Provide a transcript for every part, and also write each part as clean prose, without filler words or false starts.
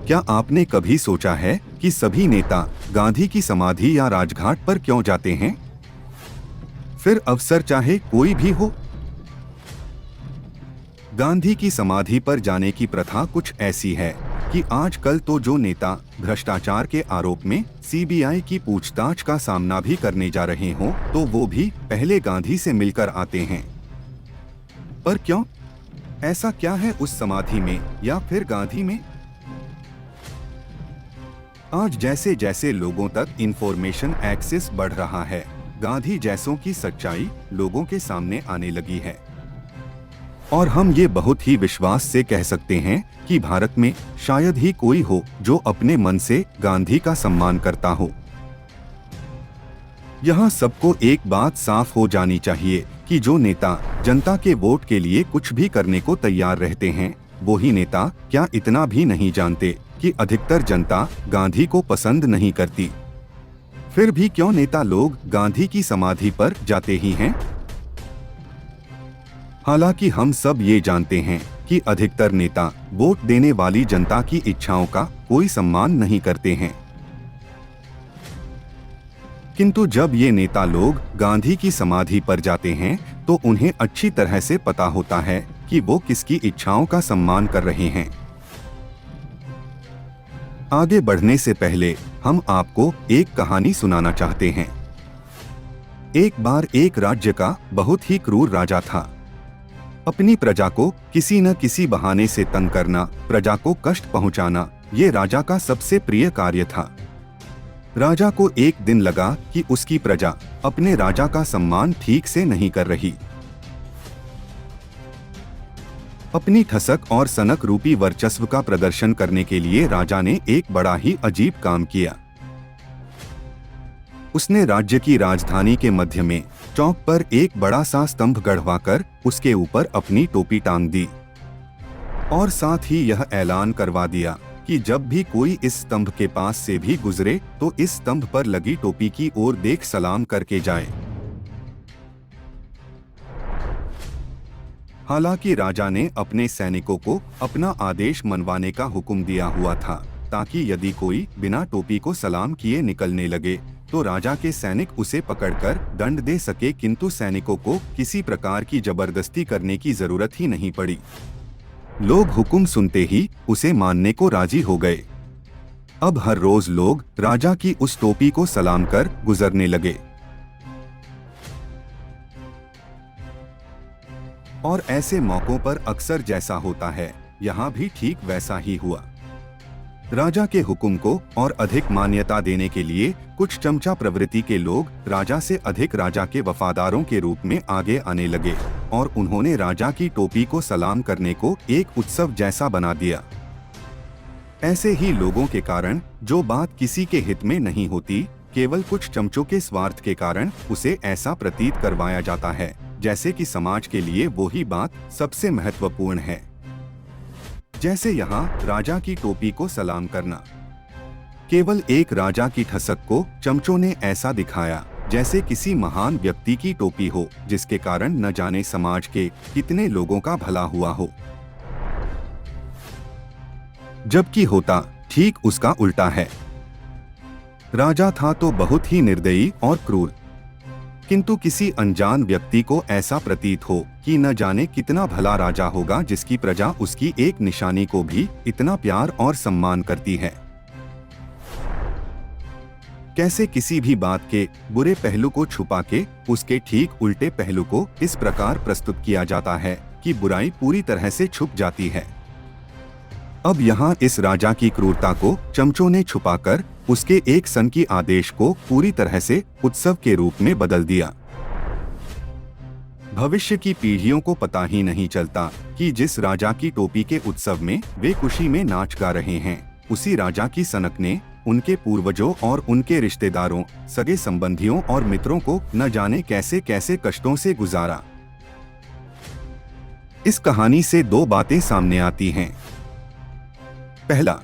क्या आपने कभी सोचा है कि सभी नेता गांधी की समाधि या राजघाट पर क्यों जाते हैं? फिर अवसर चाहे कोई भी हो। गांधी की समाधि पर जाने की प्रथा कुछ ऐसी है कि आजकल तो जो नेता भ्रष्टाचार के आरोप में सीबीआई की पूछताछ का सामना भी करने जा रहे हों, तो वो भी पहले गांधी से मिलकर आते हैं। पर क्यों? ऐसा क्या है उस समाधि में या फिर गांधी में? आज जैसे जैसे लोगों तक इंफॉर्मेशन एक्सेस बढ़ रहा है, गांधी जैसों की सच्चाई लोगों के सामने आने लगी है। और हम ये बहुत ही विश्वास से कह सकते हैं कि भारत में शायद ही कोई हो जो अपने मन से गांधी का सम्मान करता हो। यहाँ सबको एक बात साफ हो जानी चाहिए कि जो नेता जनता के वोट के लिए कुछ भी करने को तैयार रहते हैं, वो ही नेता क्या इतना भी नहीं जानते कि अधिकतर जनता गांधी को पसंद नहीं करती। फिर भी क्यों नेता लोग गांधी की समाधि पर जाते ही हैं? हालांकि हम सब ये जानते हैं कि अधिकतर नेता वोट देने वाली जनता की इच्छाओं का कोई सम्मान नहीं करते हैं। किंतु जब ये नेता लोग गांधी की समाधि पर जाते हैं, तो उन्हें अच्छी तरह से पता होता है कि वो किसकी इच्छाओं का सम्मान कर रहे हैं। आगे बढ़ने से पहले हम आपको एक कहानी सुनाना चाहते हैं। एक बार एक राज्य का बहुत ही क्रूर राजा था। अपनी प्रजा को किसी न किसी बहाने से तंग करना, प्रजा को कष्ट पहुंचाना, ये राजा का सबसे प्रिय कार्य था। राजा को एक दिन लगा कि उसकी प्रजा अपने राजा का सम्मान ठीक से नहीं कर रही। अपनी ठसक और सनक रूपी वर्चस्व का प्रदर्शन करने के लिए राजा ने एक बड़ा ही अजीब काम किया। उसने राज्य की राजधानी के मध्य में चौक पर एक बड़ा सा स्तंभ गढ़वाकर उसके ऊपर अपनी टोपी टांग दी और साथ ही यह ऐलान करवा दिया कि जब भी कोई इस स्तंभ के पास से भी गुजरे तो इस स्तंभ पर लगी टोपी की ओर देख सलाम करके जाए। हालांकि राजा ने अपने सैनिकों को अपना आदेश मनवाने का हुक्म दिया हुआ था, ताकि यदि कोई बिना टोपी को सलाम किए निकलने लगे तो राजा के सैनिक उसे पकड़कर दंड दे सके। किंतु सैनिकों को किसी प्रकार की जबरदस्ती करने की जरूरत ही नहीं पड़ी। लोग हुक्म सुनते ही उसे मानने को राजी हो गए। अब हर रोज लोग राजा की उस टोपी को सलाम कर गुजरने लगे। और ऐसे मौकों पर अक्सर जैसा होता है, यहाँ भी ठीक वैसा ही हुआ। राजा के हुक्म को और अधिक मान्यता देने के लिए कुछ चमचा प्रवृत्ति के लोग राजा से अधिक राजा के वफादारों के रूप में आगे आने लगे और उन्होंने राजा की टोपी को सलाम करने को एक उत्सव जैसा बना दिया। ऐसे ही लोगों के कारण जो बात किसी के हित में नहीं होती, केवल कुछ चमचों के स्वार्थ के कारण उसे ऐसा प्रतीत करवाया जाता है जैसे कि समाज के लिए वो ही बात सबसे महत्वपूर्ण है। जैसे यहाँ राजा की टोपी को सलाम करना। केवल एक राजा की ठसक को चमचों ने ऐसा दिखाया जैसे किसी महान व्यक्ति की टोपी हो, जिसके कारण न जाने समाज के कितने लोगों का भला हुआ हो। जबकि होता ठीक उसका उल्टा है। राजा था तो बहुत ही निर्दयी और क्रूर, किंतु किसी अनजान व्यक्ति को ऐसा प्रतीत हो कि न जाने कितना भला राजा होगा जिसकी प्रजा उसकी एक निशानी को भी इतना प्यार और सम्मान करती है। कैसे किसी भी बात के बुरे पहलू को छुपा के उसके ठीक उल्टे पहलू को इस प्रकार प्रस्तुत किया जाता है कि बुराई पूरी तरह से छुप जाती है। अब यहाँ इस राजा की क्रूरता को चमचों ने छुपाकर उसके एक सन की आदेश को पूरी तरह से उत्सव के रूप में बदल दिया। भविष्य की पीढ़ियों को पता ही नहीं चलता कि जिस राजा की टोपी के उत्सव में वे खुशी में नाच गा रहे हैं, उसी राजा की सनक ने उनके पूर्वजों और उनके रिश्तेदारों, सगे संबंधियों और मित्रों को न जाने कैसे कैसे कष्टों से गुजारा। इस कहानी से दो बातें सामने आती हैं। पहला,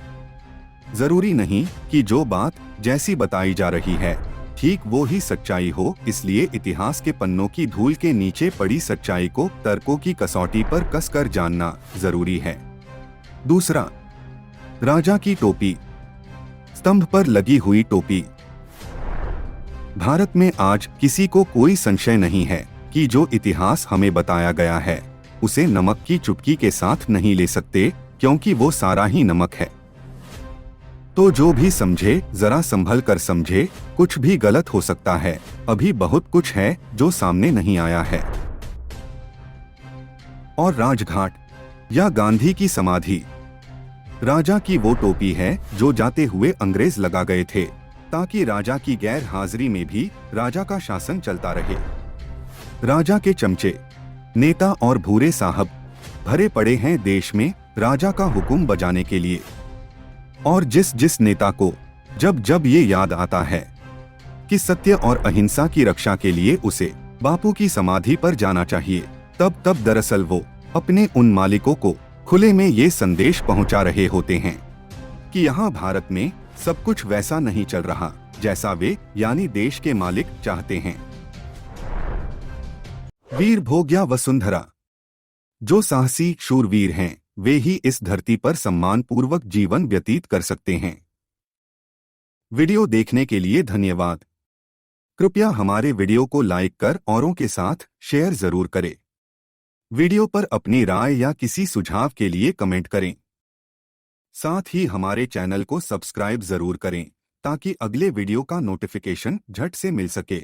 जरूरी नहीं कि जो बात जैसी बताई जा रही है ठीक वो ही सच्चाई हो, इसलिए इतिहास के पन्नों की धूल के नीचे पड़ी सच्चाई को तर्कों की कसौटी पर कसकर जानना जरूरी है। दूसरा, राजा की टोपी। स्तंभ पर लगी हुई टोपी। भारत में आज किसी को कोई संशय नहीं है कि जो इतिहास हमें बताया गया है उसे नमक की चुटकी के साथ नहीं ले सकते, क्योंकि वो सारा ही नमक है। तो जो भी समझे जरा संभल कर समझे, कुछ भी गलत हो सकता है। अभी बहुत कुछ है जो सामने नहीं आया है। और राजघाट या गांधी की समाधि। राजा की वो टोपी है जो जाते हुए अंग्रेज लगा गए थे, ताकि राजा की गैर हाजिरी में भी राजा का शासन चलता रहे। राजा के चमचे, नेता और भूरे साहब भरे पड़े हैं देश में राजा का हुक्म बजाने के लिए। और जिस जिस नेता को जब जब ये याद आता है कि सत्य और अहिंसा की रक्षा के लिए उसे बापू की समाधि पर जाना चाहिए, तब तब दरअसल वो अपने उन मालिकों को खुले में ये संदेश पहुंचा रहे होते हैं कि यहाँ भारत में सब कुछ वैसा नहीं चल रहा जैसा वे यानी देश के मालिक चाहते हैं। वीर भोग्या वसुंधरा। जो साहसी शूरवीर हैं वे ही इस धरती पर सम्मान पूर्वक जीवन व्यतीत कर सकते हैं। वीडियो देखने के लिए धन्यवाद। कृपया हमारे वीडियो को लाइक कर औरों के साथ शेयर जरूर करें। वीडियो पर अपनी राय या किसी सुझाव के लिए कमेंट करें। साथ ही हमारे चैनल को सब्सक्राइब जरूर करें ताकि अगले वीडियो का नोटिफिकेशन झट से मिल सके।